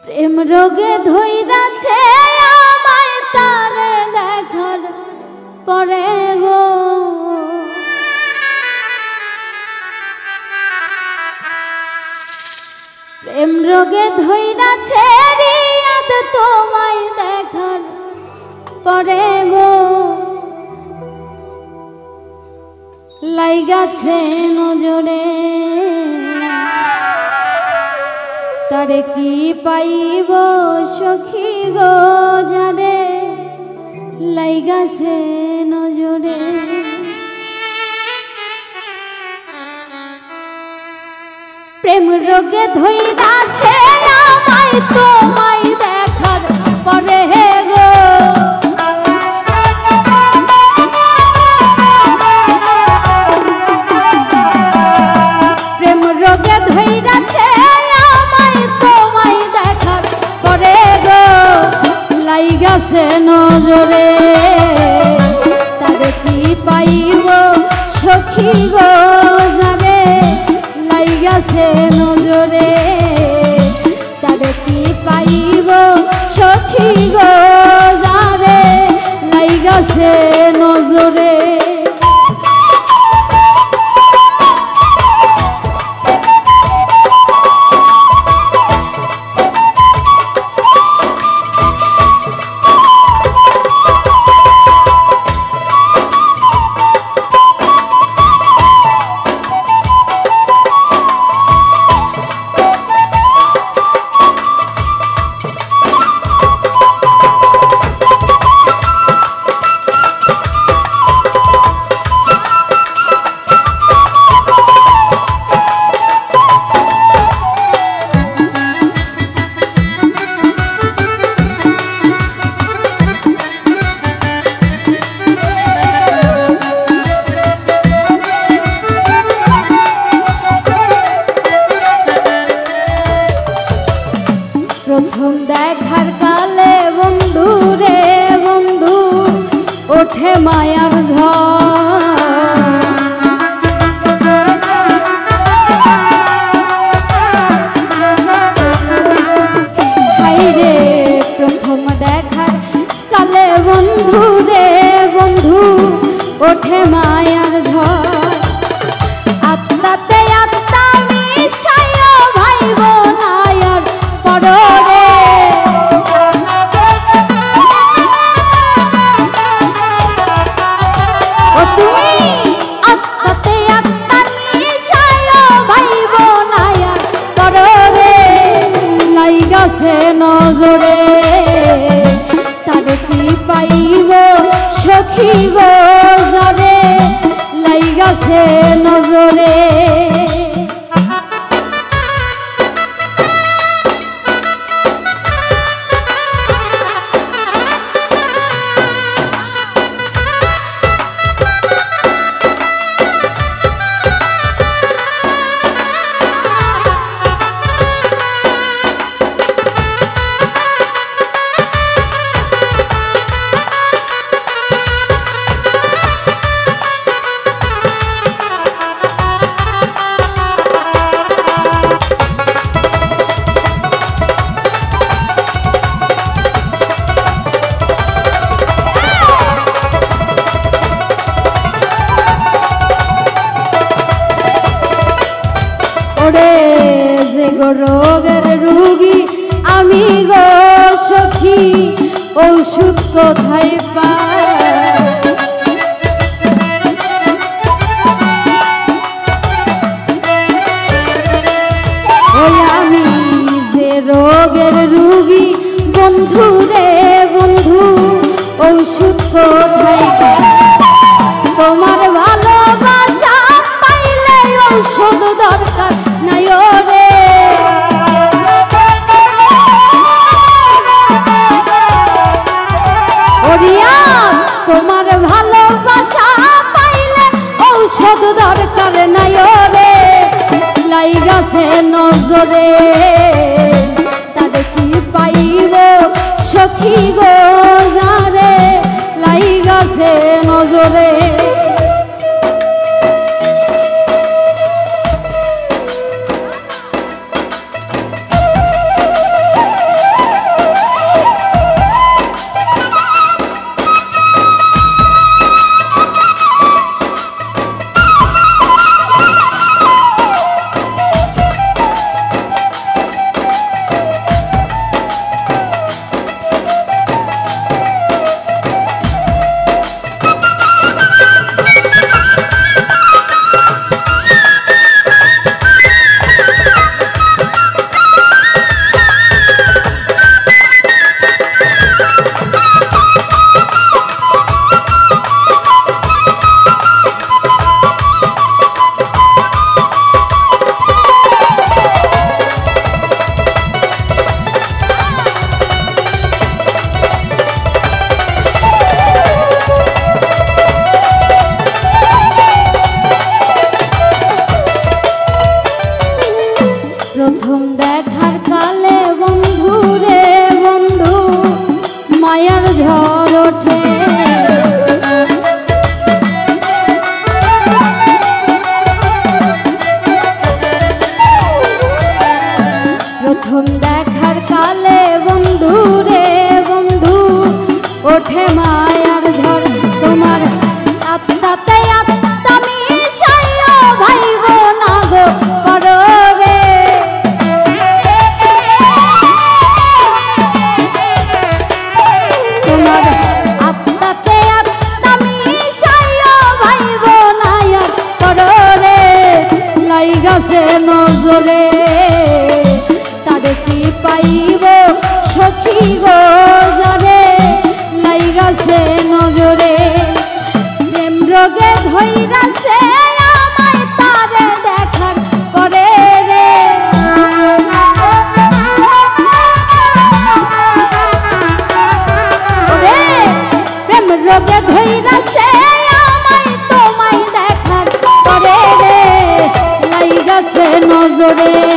প্রেম রোগে ধইরাছে আমায় তারে দেখার পরে গো, প্রেম রোগে ধইরাছে রিয়াদ তোমায় দেখার পরে গো, লাইগাছে নজরে তারে কি পাইব সখী গো, যারে লাইগাছে নজরে। প্রেম রোগে ধইরাছে আমায় তোমায় দেখার পরে গো, প্রেম রোগে ধইরাছে আমায় তোমায় দেখার পরে গো, লাইগাছে নজরে তারে কি পাইব সখী গো, যারে লাইগাছে নজরে তারে কি পাইব সখী গো, যারে লাইগাছে নজরে। প্রথম দেখার কালে বন্ধু রে বন্ধু ওঠে মায়ার ঝড়, হাই রে প্রথম দেখার কালে বন্ধু রে বন্ধু ওঠে মায়ার ঝড়, আত্মাতে আত্মা মিশায় ভাইব নায়ার পররে, ও তুমি আত্মাতে আত্মা মিশায় ভাইব নায়ার পররে, লাইগাছে নজরে তারে কি পাইব সখী গো, যারে লাইগাছে নজরে। ওরে যে গো রোগের রুগী আমি গো সখী, ঔষধ কোথায় পাই, ওই আমি যে রোগের রুগী বন্ধু রে বন্ধু ঔষধ কোথায় পাই, তোমার ভালোবাসা পাইলে ঔষধ দরকার নাই রে, ওরিয়া তোমার ভালোবাসা পাইলে ঔষধ দরকার নাই রে, লাইগাছে নজরে তারে কি পাইব সখী গো, যারে লাইগাছে নজরে। প্রথম দেখার কালে বন্ধু রে বন্ধু ওঠে মায়ার ঝড় তোমার আত্মাতে আত্মা মিশাইয়া ভাইব না গো পররে তোমার আত্মাতে আত্মা মিশাইয়া ভাইব না পররে লাইগাছে নজরে তারে কি পাইব সখী গো যারে লাইগাছে নজরে প্রেম রোগে ধইরাছে আমায় তারে দেখার পরে রে ওরে প্রেম রোগে ধইরাছে আমায় তোমায় দেখার পরে রে লাইগাছে নজরে